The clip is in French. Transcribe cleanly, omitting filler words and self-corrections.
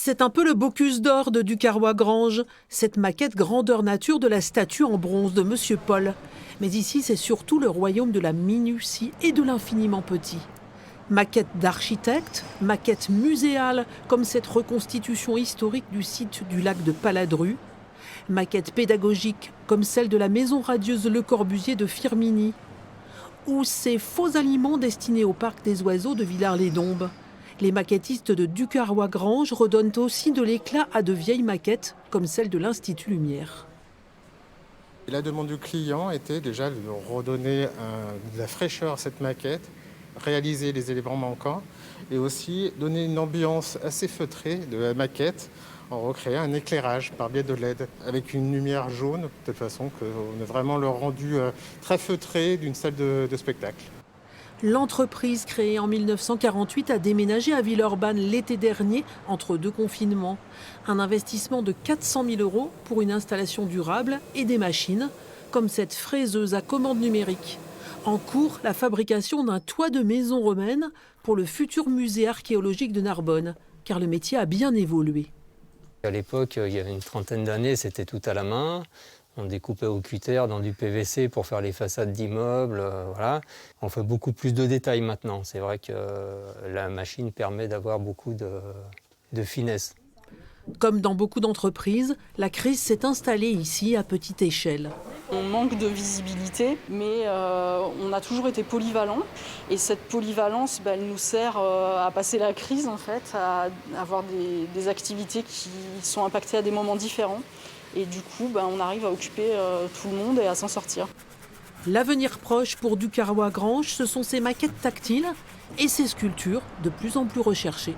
C'est un peu le Bocuse d'or de Ducarrois-Granges, cette maquette grandeur nature de la statue en bronze de Monsieur Paul. Mais ici, c'est surtout le royaume de la minutie et de l'infiniment petit. Maquette d'architecte, maquette muséale, comme cette reconstitution historique du site du lac de Paladru. Maquette pédagogique, comme celle de la maison radieuse Le Corbusier de Firminy. Ou ces faux aliments destinés au parc des oiseaux de Villars-les-Dombes. Les maquettistes de Ducarrois-Granges redonnent aussi de l'éclat à de vieilles maquettes, comme celle de l'Institut Lumière. La demande du client était déjà de redonner de la fraîcheur à cette maquette, réaliser les éléments manquants et aussi donner une ambiance assez feutrée de la maquette en recréant un éclairage par biais de LED avec une lumière jaune, de telle façon qu'on a vraiment le rendu très feutré d'une salle de spectacle. L'entreprise, créée en 1948, a déménagé à Villeurbanne l'été dernier, entre deux confinements. Un investissement de 400 000 € pour une installation durable et des machines, comme cette fraiseuse à commande numérique. En cours, la fabrication d'un toit de maison romaine pour le futur musée archéologique de Narbonne, car le métier a bien évolué. À l'époque, il y avait une trentaine d'années, c'était tout à la main. On découpait au cutter dans du PVC pour faire les façades d'immeubles. Voilà. On fait beaucoup plus de détails maintenant. C'est vrai que la machine permet d'avoir beaucoup de finesse. Comme dans beaucoup d'entreprises, la crise s'est installée ici à petite échelle. On manque de visibilité, mais on a toujours été polyvalent. Et cette polyvalence, elle nous sert à passer la crise, en fait, à avoir des activités qui sont impactées à des moments différents. Et du coup, on arrive à occuper tout le monde et à s'en sortir. L'avenir proche pour Ducarrois-Granges, ce sont ces maquettes tactiles et ces sculptures de plus en plus recherchées.